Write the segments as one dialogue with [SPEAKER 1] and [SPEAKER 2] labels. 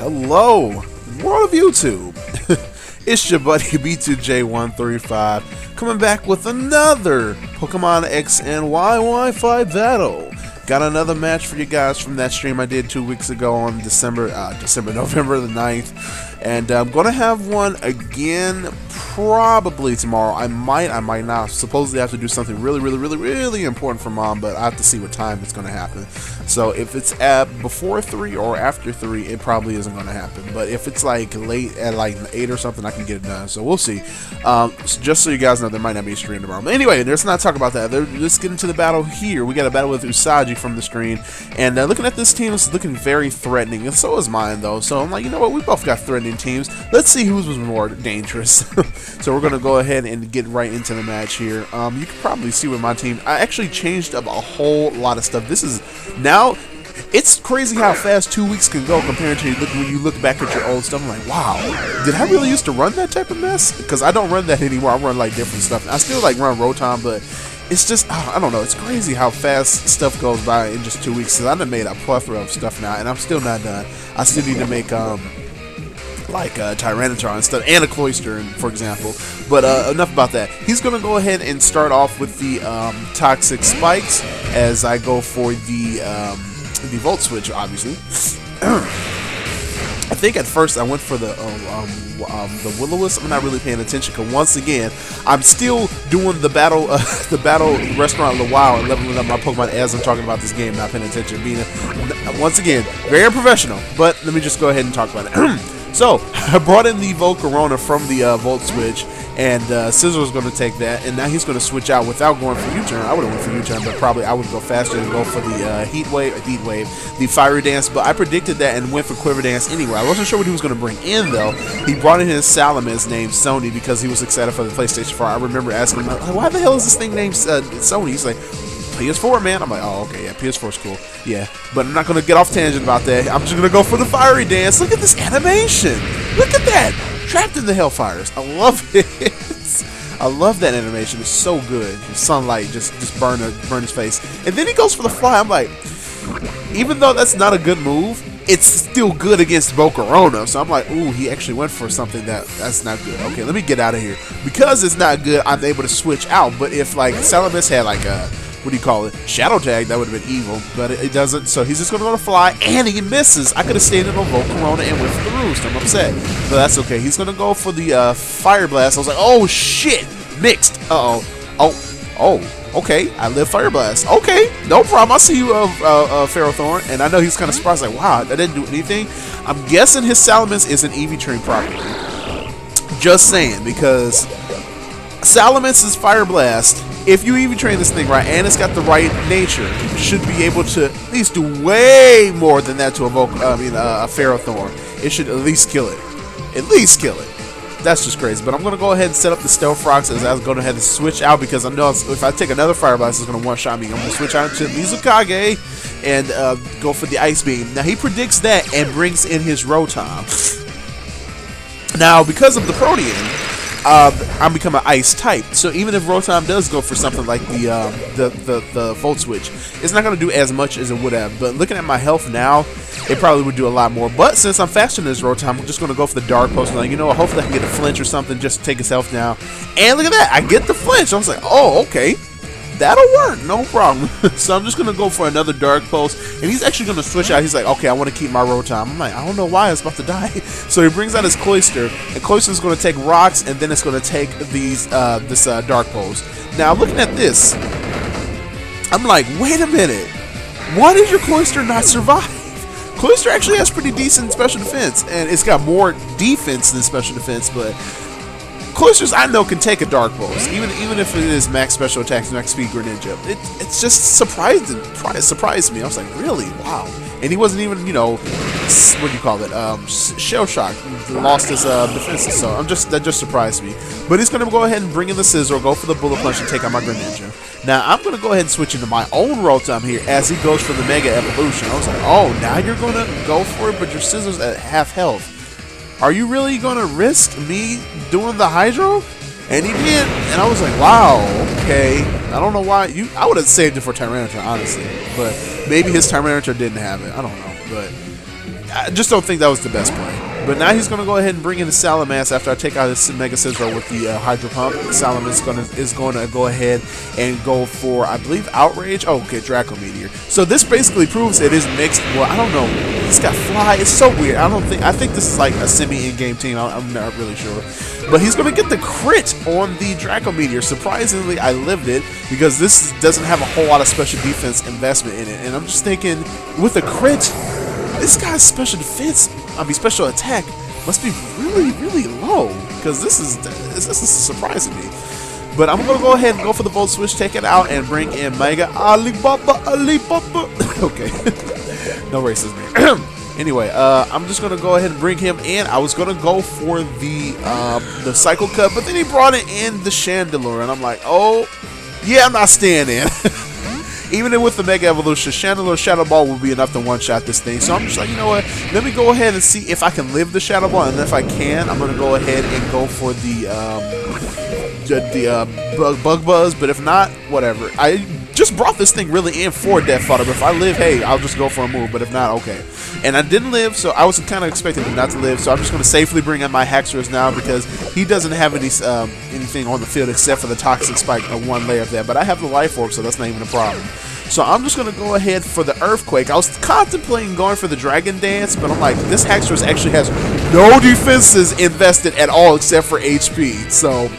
[SPEAKER 1] Hello, world of YouTube. It's your buddy B2J135 coming back with another Pokemon X and Y Wi-Fi battle. Got another match for you guys from that stream I did 2 weeks ago on November the 9th. And I'm going to have one again probably tomorrow. I might not. Supposedly I have to do something really important for Mom, but I have to see what time it's going to happen. So if it's at before 3 or after 3, it probably isn't going to happen. But if it's like late at like 8 or something, I can get it done. So we'll see. Just so you guys know, there might not be a stream tomorrow. But anyway, let's not talk about that. Let's get into the battle here. We got a battle with Usagi from the screen. And looking at this team, it's looking very threatening. And so is mine, though. So I'm like, you know what? We both got threatening teams. Let's see whose was more dangerous. So we're going to go ahead and get right into the match here. You can probably see with my team, I actually changed up a whole lot of stuff. This is now, it's crazy how fast 2 weeks can go compared to when you look back at your old stuff. I'm like, wow, did I really used to run that type of mess? Because I don't run that anymore. I run like different stuff. I still like run Rotom, but it's just, I don't know, it's crazy how fast stuff goes by in just 2 weeks. Because I've made a plethora of stuff now, and I'm still not done. I still need to make like Tyranitar and stuff, and a Cloyster, for example. But enough about that. He's going to go ahead and start off with the Toxic Spikes as I go for the Volt Switch, obviously. I think at first I went for the Will-O-Wisp. I'm not really paying attention because once again I'm still doing the battle restaurant a little while and leveling up my Pokemon as I'm talking about this game, not paying attention, being once again very unprofessional. But let me just go ahead and talk about it. So I brought in the Volcarona from the Volt Switch, and Scizor was going to take that, and now he's going to switch out without going for U-turn. I would have went for U-turn, but probably I would go faster and go for the Heat Wave, the Fiery Dance. But I predicted that and went for Quiver Dance anyway. I wasn't sure what he was going to bring in though. He brought in his Salamence named Sony because he was excited for the PlayStation 4. I remember asking him, why the hell is this thing named Sony? He's like, PS4, man. I'm like, oh, okay, yeah, PS4's cool. Yeah, but I'm not going to get off tangent about that. I'm just going to go for the Fiery Dance. Look at this animation. Look at that. Trapped in the Hellfires. I love it. I love that animation. It's so good. The sunlight just burn his face. And then he goes for the fly. I'm like, even though that's not a good move, it's still good against Volcarona. So I'm like, ooh, he actually went for something that's not good. Okay, let me get out of here. Because it's not good, I'm able to switch out. But if like Salamence had like a, what do you call it, Shadow Tag, that would have been evil, but it doesn't. So he's just going to go to fly, and he misses. I could have stayed in on Volcarona and went for the Roost. I'm upset, but that's okay. He's going to go for the Fire Blast. I was like, oh shit, mixed. Oh, okay. I live Fire Blast. Okay, no problem. I see you, Ferrothorn, and I know he's kind of surprised, like, wow, that didn't do anything. I'm guessing his Salamence isn't EV trained properly. Just saying, because Salamence's Fire Blast, if you even train this thing right and it's got the right nature, should be able to at least do way more than that to a Ferrothorn. It should at least kill it. At least kill it. That's just crazy. But I'm going to go ahead and set up the Stealth Rocks as I was going to have to switch out because I know if I take another Fire Blast, it's going to one-shot me. I'm going to switch out to Mizukage and go for the Ice Beam. Now, he predicts that and brings in his Rotom. Now, because of the Protean, I'm becoming Ice type, so even if Rotom does go for something like the Volt Switch, it's not going to do as much as it would have. But looking at my health now, it probably would do a lot more. But since I'm faster than this Rotom, I'm just going to go for the Dark Post. Like, you know what, hopefully I can get a flinch or something just to take his health down. And look at that, I get the flinch. I was like, oh, okay. That'll work, no problem. So I'm just going to go for another Dark Pulse, and he's actually going to switch out. He's like, okay, I want to keep my Rotom. I'm like, I don't know why, it's about to die. So he brings out his Cloyster, and Cloyster's going to take Rocks, and then it's going to take these this Dark Pulse. Now, looking at this, I'm like, wait a minute. Why did your Cloyster not survive? Cloyster actually has pretty decent special defense, and it's got more defense than special defense, but Cloysters, I know, can take a Dark Pulse, even if it is max special attacks, max speed, Greninja. It's just surprised me. I was like, really? Wow. And he wasn't even, you know, what do you call it? Shell Shock. Lost his defenses. So that just surprised me. But he's gonna go ahead and bring in the Scizor, go for the Bullet Punch, and take out my Greninja. Now I'm gonna go ahead and switch into my own Rotom here as he goes for the Mega Evolution. I was like, oh, now you're gonna go for it, but your Scizor's at half health. Are you really going to risk me doing the Hydro? And he did, and I was like, wow, okay. I don't know why. I would have saved it for Tyranitar, honestly. But maybe his Tyranitar didn't have it. I don't know. But I just don't think that was the best play. But now he's going to go ahead and bring in the Salamence after I take out his Mega Scizor with the Hydro Pump. Salamence is going to go ahead and go for, I believe, Outrage. Oh, okay, Draco Meteor. So this basically proves it is mixed. Well, I don't know. It's got Fly. It's so weird. I think this is like a semi-in-game team. I'm not really sure. But he's going to get the crit on the Draco Meteor. Surprisingly, I lived it because this doesn't have a whole lot of special defense investment in it. And I'm just thinking, with a crit, this guy's special defense, special attack must be really, really low, because this is surprising me. But I'm gonna go ahead and go for the Volt Switch, take it out, and bring in Mega Alibaba. Okay, no racism here. Anyway, I'm just gonna go ahead and bring him in. I was gonna go for the Cycle Cut, but then he brought it in the Chandelure, and I'm like, oh yeah, I'm not staying in. Even with the Mega Evolution, Chandelure Shadow Ball will be enough to one-shot this thing. So I'm just like, you know what? Let me go ahead and see if I can live the Shadow Ball. And if I can, I'm going to go ahead and go for the Bug Buzz. But if not, whatever. I just brought this thing really in for Death Fodder. But if I live, hey, I'll just go for a move. But if not, okay. And I didn't live, so I was kind of expecting him not to live. So I'm just going to safely bring in my Haxorus now because he doesn't have anything on the field except for the Toxic Spike, one layer of that. But I have the Life Orb, so that's not even a problem. So I'm just going to go ahead for the Earthquake. I was contemplating going for the Dragon Dance, but I'm like, this Haxorus actually has no defenses invested at all except for HP. So,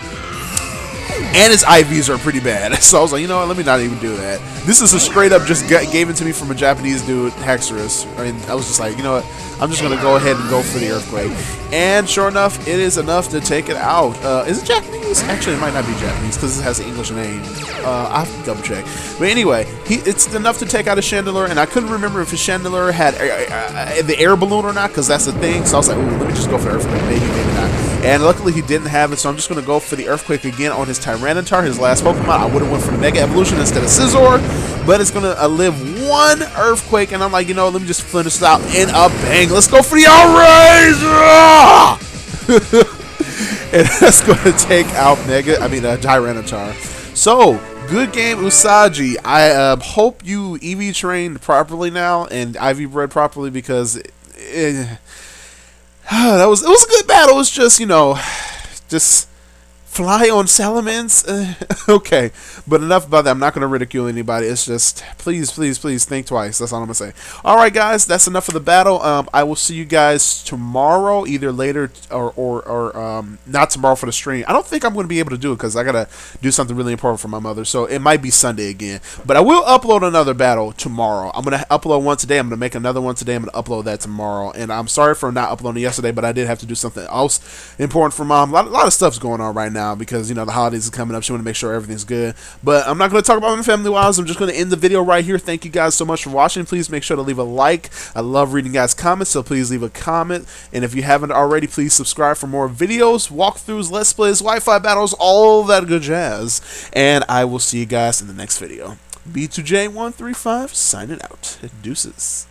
[SPEAKER 1] and his IVs are pretty bad. So I was like, you know what, let me not even do that. This is a straight up just gave it to me from a Japanese dude, Haxorus. And I was just like, you know what, I'm just going to go ahead and go for the Earthquake. And sure enough, it is enough to take it out. Is it Japanese? Actually, it might not be Japanese because it has an English name. I have to double check. But anyway, it's enough to take out a Chandelure, and I couldn't remember if his Chandelure had the air balloon or not, because that's the thing. So I was like, ooh, let me just go for the Earthquake. Maybe, maybe not. And luckily, he didn't have it, so I'm just going to go for the Earthquake again on his Tyranitar, his last Pokemon. I would have went for the Mega Evolution instead of Scizor, but it's going to live one Earthquake, and I'm like, you know, let me just finish this out in a bang. Let's go for the Outrage! And that's going to take out Tyranitar. So, good game, Usagi. I hope you EV trained properly now and IV bred properly, because it was a good battle. It's just, you know, just fly on Salamence. Okay, but enough about that. I'm not going to ridicule anybody. It's just, please think twice. That's all I'm going to say. Alright guys, that's enough for the battle. I will see you guys tomorrow, either later or not tomorrow for the stream. I don't think I'm going to be able to do it because I got to do something really important for my mother, so it might be Sunday again. But I will upload another battle tomorrow. I'm going to upload one today. I'm going to make another one today. I'm going to upload that tomorrow. And I'm sorry for not uploading yesterday, but I did have to do something else important for mom. A lot of stuff's going on right now because, you know, the holidays are coming up. She want to make sure everything's good. But I'm not going to talk about my family wise. I'm just going to end the video right here. Thank you guys so much for watching. Please make sure to leave a like. I love reading guys' comments, so please leave a comment. And if you haven't already, please subscribe for more videos, walkthroughs, let's plays, Wi-Fi battles, all that good jazz. And I will see you guys in the next video. B2J135 signing out. Deuces.